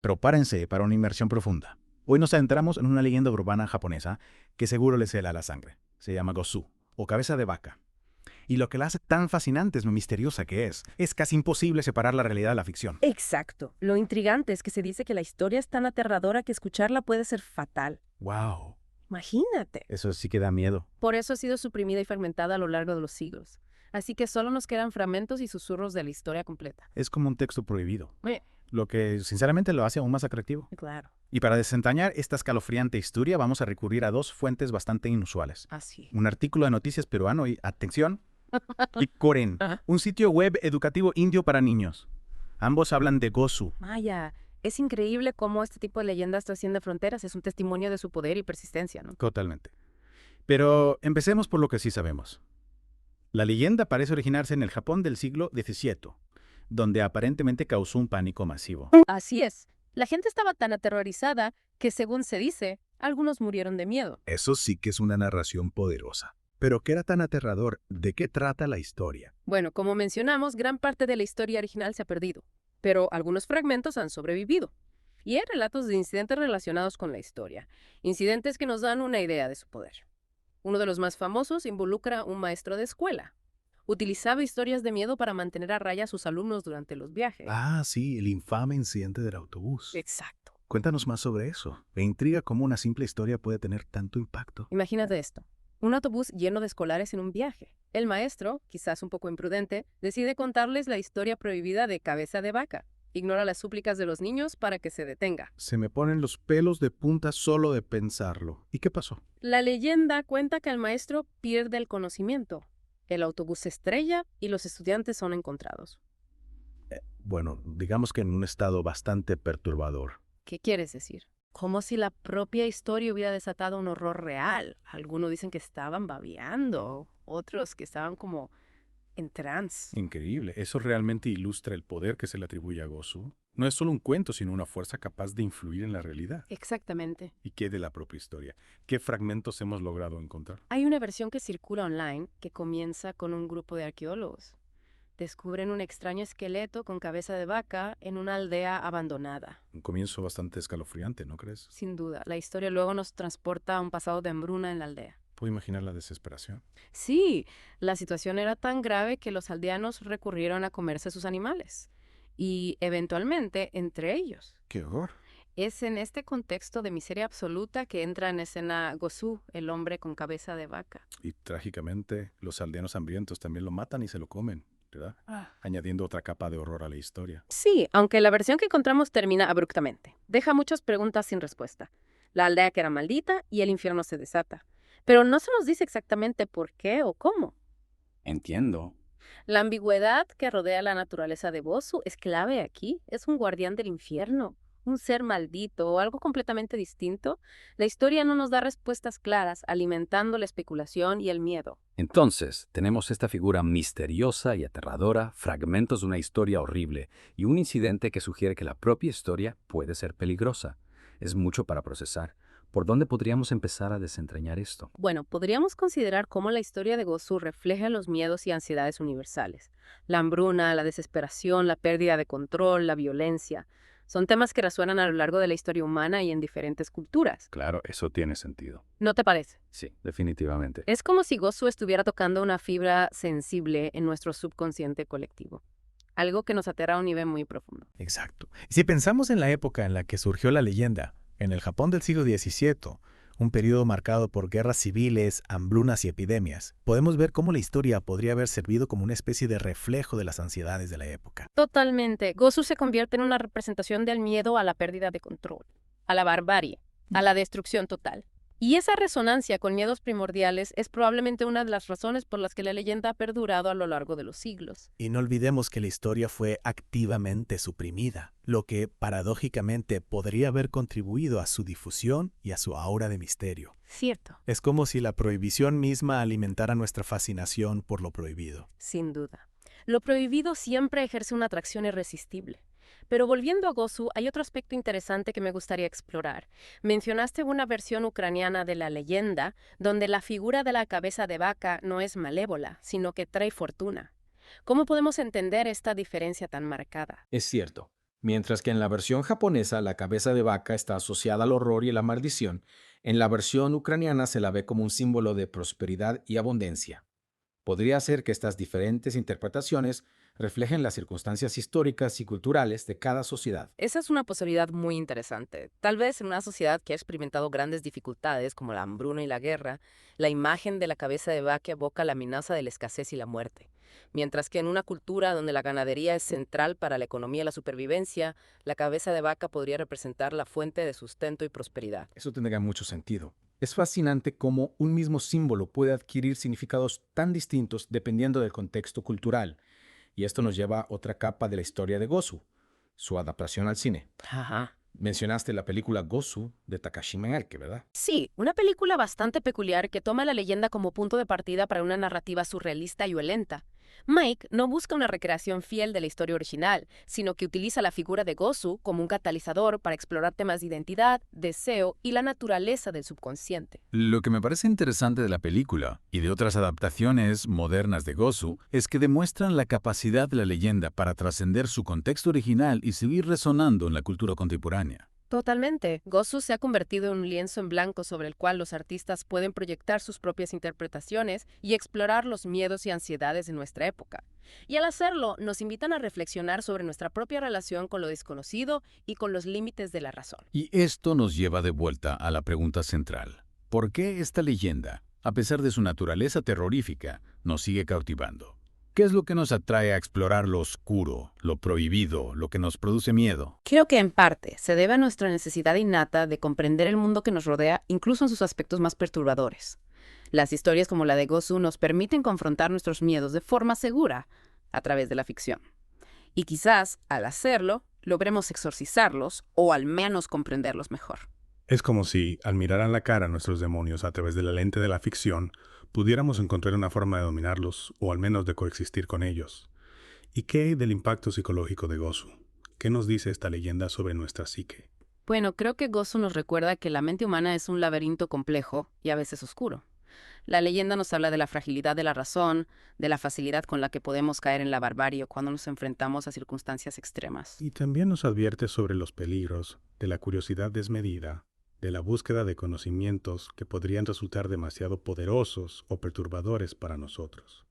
Prepárense para una inmersión profunda. Hoy nos adentramos en una leyenda urbana japonesa que seguro les hela la sangre. Se llama Gosu, o cabeza de vaca. Y lo que la hace tan fascinante es lo misteriosa que es. Es casi imposible separar la realidad de la ficción. Exacto. Lo intrigante es que se dice que la historia es tan aterradora que escucharla puede ser fatal. ¡Wow! Imagínate. Eso sí que da miedo. Por eso ha sido suprimida y fragmentada a lo largo de los siglos. Así que solo nos quedan fragmentos y susurros de la historia completa. Es como un texto prohibido, lo que sinceramente lo hace aún más atractivo. Claro. Y para desentrañar esta escalofriante historia vamos a recurrir a dos fuentes bastante inusuales. Así. Un artículo de noticias peruano y, atención, y Koren, Ajá. un sitio web educativo indio para niños. Ambos hablan de Gosu. Maya, es increíble cómo este tipo de leyendas trasciende fronteras. Es un testimonio de su poder y persistencia, ¿no? Totalmente. Pero empecemos por lo que sí sabemos. La leyenda parece originarse en el Japón del siglo XVII, donde aparentemente causó un pánico masivo. Así es. La gente estaba tan aterrorizada que, según se dice, algunos murieron de miedo. Eso sí que es una narración poderosa. Pero ¿qué era tan aterrador? ¿De qué trata la historia? Bueno, como mencionamos, gran parte de la historia original se ha perdido, pero algunos fragmentos han sobrevivido. Y hay relatos de incidentes relacionados con la historia, incidentes que nos dan una idea de su poder. Uno de los más famosos involucra a un maestro de escuela. Utilizaba historias de miedo para mantener a raya a sus alumnos durante los viajes. Ah, sí, el infame incidente del autobús. Exacto. Cuéntanos más sobre eso. Me intriga cómo una simple historia puede tener tanto impacto. Imagínate esto. Un autobús lleno de escolares en un viaje. El maestro, quizás un poco imprudente, decide contarles la historia prohibida de cabeza de vaca. Ignora las súplicas de los niños para que se detenga. Se me ponen los pelos de punta solo de pensarlo. ¿Y qué pasó? La leyenda cuenta que el maestro pierde el conocimiento. El autobús se estrella y los estudiantes son encontrados. Bueno, digamos que en un estado bastante perturbador. ¿Qué quieres decir? Como si la propia historia hubiera desatado un horror real. Algunos dicen que estaban babeando, otros que estaban como en trance. Increíble. Eso realmente ilustra el poder que se le atribuye a Gosu. No es solo un cuento, sino una fuerza capaz de influir en la realidad. Exactamente. ¿Y qué de la propia historia? ¿Qué fragmentos hemos logrado encontrar? Hay una versión que circula online que comienza con un grupo de arqueólogos. Descubren un extraño esqueleto con cabeza de vaca en una aldea abandonada. Un comienzo bastante escalofriante, ¿no crees? Sin duda, la historia luego nos transporta a un pasado de hambruna en la aldea. Puedo imaginar la desesperación. Sí, la situación era tan grave que los aldeanos recurrieron a comerse sus animales. Y eventualmente, entre ellos. ¡Qué horror! Es en este contexto de miseria absoluta que entra en escena Gosu, el hombre con cabeza de vaca. Y trágicamente, los aldeanos hambrientos también lo matan y se lo comen, ¿verdad? Añadiendo otra capa de horror a la historia. Sí, aunque la versión que encontramos termina abruptamente. Deja muchas preguntas sin respuesta. La aldea queda maldita y el infierno se desata. Pero no se nos dice exactamente por qué o cómo. Entiendo. La ambigüedad que rodea la naturaleza de Gosu es clave aquí. Es un guardián del infierno, un ser maldito o algo completamente distinto. La historia no nos da respuestas claras, alimentando la especulación y el miedo. Entonces, tenemos esta figura misteriosa y aterradora, fragmentos de una historia horrible y un incidente que sugiere que la propia historia puede ser peligrosa. Es mucho para procesar. ¿Por dónde podríamos empezar a desentrañar esto? Bueno, podríamos considerar cómo la historia de Gosu refleja los miedos y ansiedades universales. La hambruna, la desesperación, la pérdida de control, la violencia. Son temas que resuenan a lo largo de la historia humana y en diferentes culturas. Claro, eso tiene sentido. ¿No te parece? Sí, definitivamente. Es como si Gosu estuviera tocando una fibra sensible en nuestro subconsciente colectivo. Algo que nos aterra a un nivel muy profundo. Exacto. Si pensamos en la época en la que surgió la leyenda, en el Japón del siglo XVII, un periodo marcado por guerras civiles, hambrunas y epidemias, podemos ver cómo la historia podría haber servido como una especie de reflejo de las ansiedades de la época. Totalmente. Gosu se convierte en una representación del miedo a la pérdida de control, a la barbarie, a la destrucción total. Y esa resonancia con miedos primordiales es probablemente una de las razones por las que la leyenda ha perdurado a lo largo de los siglos. Y no olvidemos que la historia fue activamente suprimida, lo que paradójicamente podría haber contribuido a su difusión y a su aura de misterio. Cierto. Es como si la prohibición misma alimentara nuestra fascinación por lo prohibido. Sin duda. Lo prohibido siempre ejerce una atracción irresistible. Pero volviendo a Gosu, hay otro aspecto interesante que me gustaría explorar. Mencionaste una versión ucraniana de la leyenda, donde la figura de la cabeza de vaca no es malévola, sino que trae fortuna. ¿Cómo podemos entender esta diferencia tan marcada? Es cierto. Mientras que en la versión japonesa la cabeza de vaca está asociada al horror y la maldición, en la versión ucraniana se la ve como un símbolo de prosperidad y abundancia. Podría ser que estas diferentes interpretaciones reflejen las circunstancias históricas y culturales de cada sociedad. Esa es una posibilidad muy interesante. Tal vez en una sociedad que ha experimentado grandes dificultades como la hambruna y la guerra, la imagen de la cabeza de vaca evoca la amenaza de la escasez y la muerte. Mientras que en una cultura donde la ganadería es central para la economía y la supervivencia, la cabeza de vaca podría representar la fuente de sustento y prosperidad. Eso tendría mucho sentido. Es fascinante cómo un mismo símbolo puede adquirir significados tan distintos dependiendo del contexto cultural. Y esto nos lleva a otra capa de la historia de Gozu, su adaptación al cine. Ajá. Mencionaste la película Gozu de Takashi Miike, ¿verdad? Sí, una película bastante peculiar que toma la leyenda como punto de partida para una narrativa surrealista y violenta. Mike no busca una recreación fiel de la historia original, sino que utiliza la figura de Gozu como un catalizador para explorar temas de identidad, deseo y la naturaleza del subconsciente. Lo que me parece interesante de la película y de otras adaptaciones modernas de Gozu es que demuestran la capacidad de la leyenda para trascender su contexto original y seguir resonando en la cultura contemporánea. Totalmente. Gozu se ha convertido en un lienzo en blanco sobre el cual los artistas pueden proyectar sus propias interpretaciones y explorar los miedos y ansiedades de nuestra época. Y al hacerlo, nos invitan a reflexionar sobre nuestra propia relación con lo desconocido y con los límites de la razón. Y esto nos lleva de vuelta a la pregunta central. ¿Por qué esta leyenda, a pesar de su naturaleza terrorífica, nos sigue cautivando? ¿Qué es lo que nos atrae a explorar lo oscuro, lo prohibido, lo que nos produce miedo? Creo que en parte se debe a nuestra necesidad innata de comprender el mundo que nos rodea, incluso en sus aspectos más perturbadores. Las historias como la de Gozu nos permiten confrontar nuestros miedos de forma segura a través de la ficción. Y quizás, al hacerlo, logremos exorcizarlos o al menos comprenderlos mejor. Es como si, al mirar a la cara a nuestros demonios a través de la lente de la ficción, pudiéramos encontrar una forma de dominarlos, o al menos de coexistir con ellos. ¿Y qué hay del impacto psicológico de Gozu? ¿Qué nos dice esta leyenda sobre nuestra psique? Bueno, creo que Gozu nos recuerda que la mente humana es un laberinto complejo y a veces oscuro. La leyenda nos habla de la fragilidad de la razón, de la facilidad con la que podemos caer en la barbarie cuando nos enfrentamos a circunstancias extremas. Y también nos advierte sobre los peligros de la curiosidad desmedida, de la búsqueda de conocimientos que podrían resultar demasiado poderosos o perturbadores para nosotros.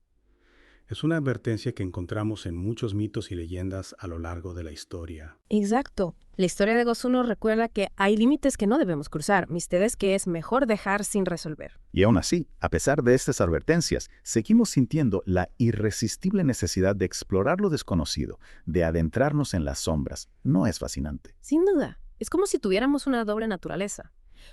Es una advertencia que encontramos en muchos mitos y leyendas a lo largo de la historia. Exacto. La historia de Gozu nos recuerda que hay límites que no debemos cruzar, misterios que es mejor dejar sin resolver. Y aún así, a pesar de estas advertencias, seguimos sintiendo la irresistible necesidad de explorar lo desconocido, de adentrarnos en las sombras. ¿No es fascinante? Sin duda, es como si tuviéramos una doble naturaleza.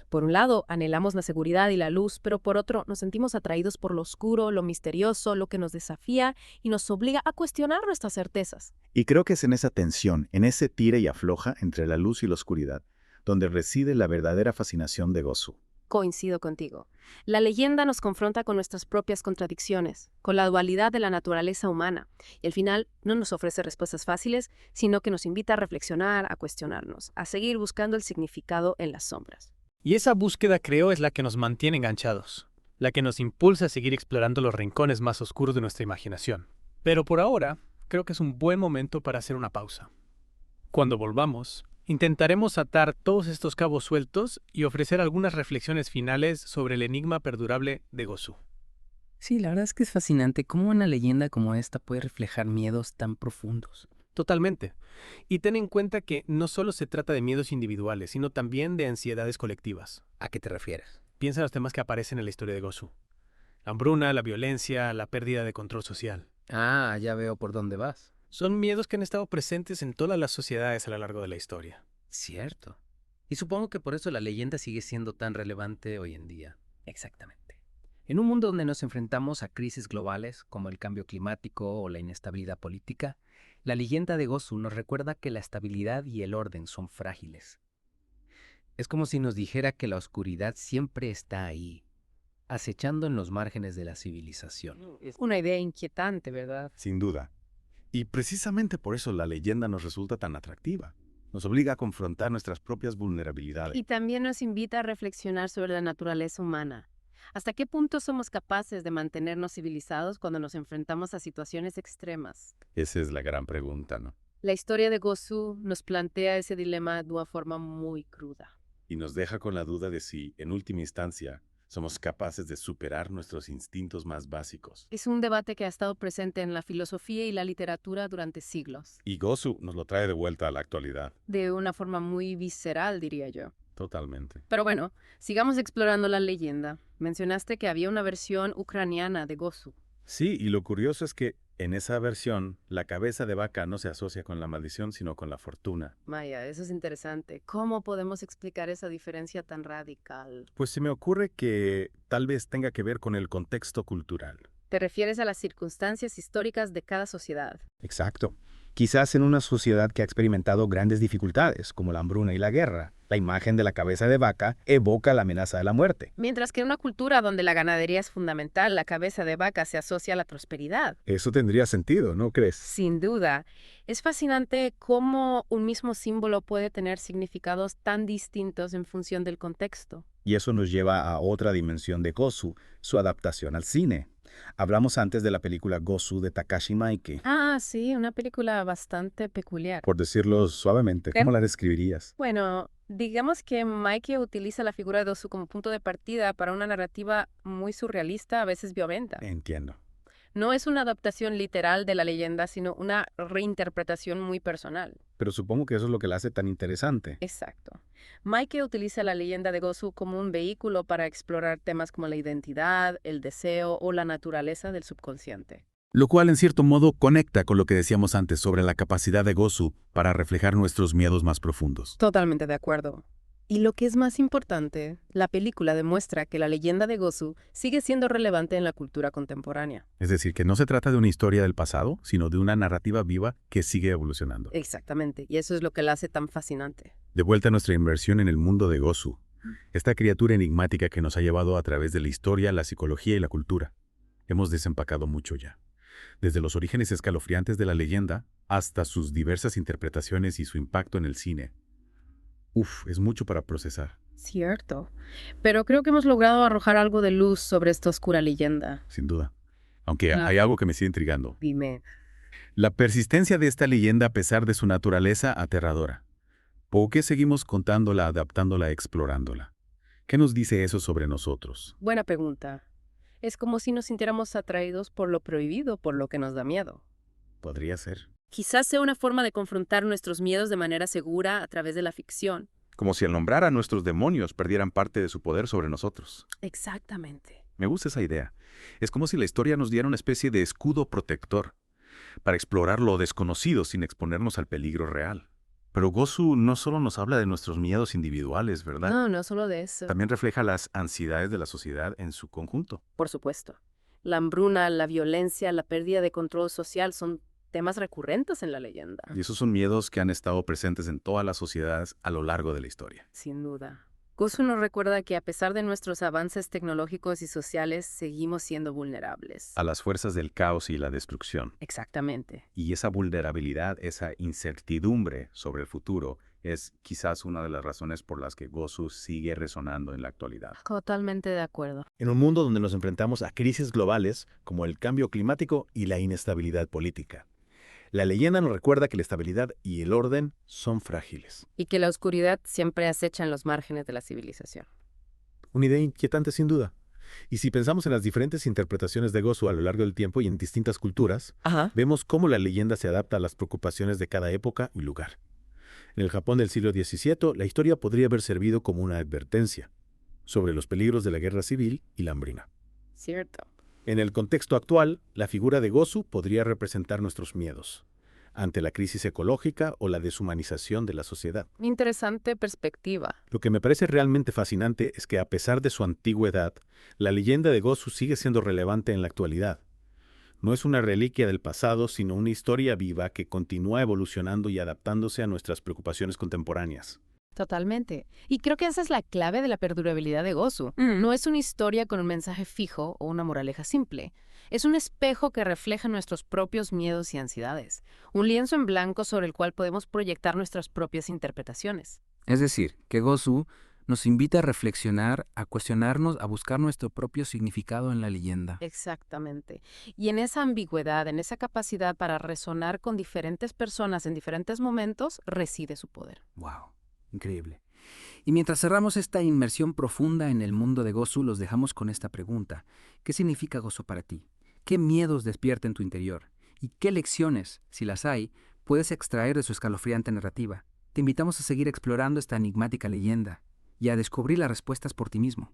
Por un lado, anhelamos la seguridad y la luz, pero por otro, nos sentimos atraídos por lo oscuro, lo misterioso, lo que nos desafía y nos obliga a cuestionar nuestras certezas. Y creo que es en esa tensión, en ese tira y afloja entre la luz y la oscuridad, donde reside la verdadera fascinación de Gozu. Coincido contigo. La leyenda nos confronta con nuestras propias contradicciones, con la dualidad de la naturaleza humana, y al final no nos ofrece respuestas fáciles, sino que nos invita a reflexionar, a cuestionarnos, a seguir buscando el significado en las sombras. Y esa búsqueda, creo, es la que nos mantiene enganchados, la que nos impulsa a seguir explorando los rincones más oscuros de nuestra imaginación. Pero por ahora, creo que es un buen momento para hacer una pausa. Cuando volvamos, intentaremos atar todos estos cabos sueltos y ofrecer algunas reflexiones finales sobre el enigma perdurable de Gozu. Sí, la verdad es que es fascinante cómo una leyenda como esta puede reflejar miedos tan profundos. Totalmente. Y ten en cuenta que no solo se trata de miedos individuales, sino también de ansiedades colectivas. ¿A qué te refieres? Piensa en los temas que aparecen en la historia de Gozu. La hambruna, la violencia, la pérdida de control social. Ah, ya veo por dónde vas. Son miedos que han estado presentes en todas las sociedades a lo largo de la historia. Cierto. Y supongo que por eso la leyenda sigue siendo tan relevante hoy en día. Exactamente. En un mundo donde nos enfrentamos a crisis globales como el cambio climático o la inestabilidad política, la leyenda de Gozu nos recuerda que la estabilidad y el orden son frágiles. Es como si nos dijera que la oscuridad siempre está ahí, acechando en los márgenes de la civilización. Es una idea inquietante, ¿verdad? Sin duda. Y precisamente por eso la leyenda nos resulta tan atractiva. Nos obliga a confrontar nuestras propias vulnerabilidades. Y también nos invita a reflexionar sobre la naturaleza humana. ¿Hasta qué punto somos capaces de mantenernos civilizados cuando nos enfrentamos a situaciones extremas? Esa es la gran pregunta, ¿no? La historia de Gosu nos plantea ese dilema de una forma muy cruda. Y nos deja con la duda de si, en última instancia, somos capaces de superar nuestros instintos más básicos. Es un debate que ha estado presente en la filosofía y la literatura durante siglos, Y Gosu nos lo trae de vuelta a la actualidad. de una forma muy visceral, diría yo. Totalmente. Pero bueno, sigamos explorando la leyenda. Mencionaste que había una versión ucraniana de Gosu. Sí, y lo curioso es que en esa versión, la cabeza de vaca no se asocia con la maldición, sino con la fortuna. Vaya, eso es interesante. ¿Cómo podemos explicar esa diferencia tan radical? Pues se me ocurre que tal vez tenga que ver con el contexto cultural. Te refieres a las circunstancias históricas de cada sociedad. Exacto. Quizás en una sociedad que ha experimentado grandes dificultades, como la hambruna y la guerra, la imagen de la cabeza de vaca evoca la amenaza de la muerte. Mientras que en una cultura donde la ganadería es fundamental, la cabeza de vaca se asocia a la prosperidad. Eso tendría sentido, ¿no crees? Sin duda. Es fascinante cómo un mismo símbolo puede tener significados tan distintos en función del contexto. Y eso nos lleva a otra dimensión de Gosu, su adaptación al cine. Hablamos antes de la película Gosu de Takashi Miike. Ah, sí, una película bastante peculiar. Por decirlo suavemente, ¿cómo la describirías? Bueno, digamos que Miike utiliza la figura de Gosu como punto de partida para una narrativa muy surrealista, a veces violenta. Entiendo. No es una adaptación literal de la leyenda, sino una reinterpretación muy personal. Pero supongo que eso es lo que la hace tan interesante. Exacto. Miike utiliza la leyenda de Gosu como un vehículo para explorar temas como la identidad, el deseo o la naturaleza del subconsciente. Lo cual, en cierto modo, conecta con lo que decíamos antes sobre la capacidad de Gosu para reflejar nuestros miedos más profundos. Totalmente de acuerdo. Y lo que es más importante, la película demuestra que la leyenda de Gosu sigue siendo relevante en la cultura contemporánea. Es decir, que no se trata de una historia del pasado, sino de una narrativa viva que sigue evolucionando. Exactamente, y eso es lo que la hace tan fascinante. De vuelta a nuestra inmersión en el mundo de Gosu, esta criatura enigmática que nos ha llevado a través de la historia, la psicología y la cultura. Hemos desempacado mucho ya. Desde los orígenes escalofriantes de la leyenda hasta sus diversas interpretaciones y su impacto en el cine. Es mucho para procesar, Cierto. Pero creo que hemos logrado arrojar algo de luz sobre esta oscura leyenda. sin duda. Aunque Ah. hay algo que me sigue intrigando. Dime. La persistencia de esta leyenda a pesar de su naturaleza aterradora. ¿Por qué seguimos contándola, adaptándola, explorándola? ¿Qué nos dice eso sobre nosotros? Buena pregunta. Es como si nos sintiéramos atraídos por lo prohibido, por lo que nos da miedo. Podría ser. Quizás sea una forma de confrontar nuestros miedos de manera segura a través de la ficción. Como si al nombrar a nuestros demonios perdieran parte de su poder sobre nosotros. Exactamente. Me gusta esa idea. Es como si la historia nos diera una especie de escudo protector para explorar lo desconocido sin exponernos al peligro real. Pero Gosu no solo nos habla de nuestros miedos individuales, ¿verdad? No solo de eso. También refleja las ansiedades de la sociedad en su conjunto. Por supuesto. La hambruna, la violencia, la pérdida de control social son temas recurrentes en la leyenda. Y esos son miedos que han estado presentes en todas las sociedades a lo largo de la historia. Sin duda. Gosu nos recuerda que a pesar de nuestros avances tecnológicos y sociales, seguimos siendo vulnerables. A las fuerzas del caos y la destrucción. Exactamente. Y esa vulnerabilidad, esa incertidumbre sobre el futuro, es quizás una de las razones por las que Gosu sigue resonando en la actualidad. Totalmente de acuerdo. En un mundo donde nos enfrentamos a crisis globales como el cambio climático y la inestabilidad política. La leyenda nos recuerda que la estabilidad y el orden son frágiles. Y que la oscuridad siempre acecha en los márgenes de la civilización. Una idea inquietante sin duda. Y si pensamos en las diferentes interpretaciones de Gosu a lo largo del tiempo y en distintas culturas, vemos cómo la leyenda se adapta a las preocupaciones de cada época y lugar. En el Japón del siglo XVII, la historia podría haber servido como una advertencia sobre los peligros de la guerra civil y la hambruna. Cierto. En el contexto actual, la figura de Gosu podría representar nuestros miedos ante la crisis ecológica o la deshumanización de la sociedad. Interesante perspectiva. Lo que me parece realmente fascinante es que a pesar de su antigüedad, la leyenda de Gosu sigue siendo relevante en la actualidad. No es una reliquia del pasado, sino una historia viva que continúa evolucionando y adaptándose a nuestras preocupaciones contemporáneas. Totalmente. Y creo que esa es la clave de la perdurabilidad de Gosu. No es una historia con un mensaje fijo o una moraleja simple. Es un espejo que refleja nuestros propios miedos y ansiedades. Un lienzo en blanco sobre el cual podemos proyectar nuestras propias interpretaciones. Es decir, que Gosu nos invita a reflexionar, a cuestionarnos, a buscar nuestro propio significado en la leyenda. Exactamente. Y en esa ambigüedad, en esa capacidad para resonar con diferentes personas en diferentes momentos, reside su poder. ¡Wow! Increíble. Y mientras cerramos esta inmersión profunda en el mundo de Gozu, los dejamos con esta pregunta. ¿Qué significa Gozu para ti? ¿Qué miedos despierta en tu interior? ¿Y qué lecciones, si las hay, puedes extraer de su escalofriante narrativa? Te invitamos a seguir explorando esta enigmática leyenda y a descubrir las respuestas por ti mismo.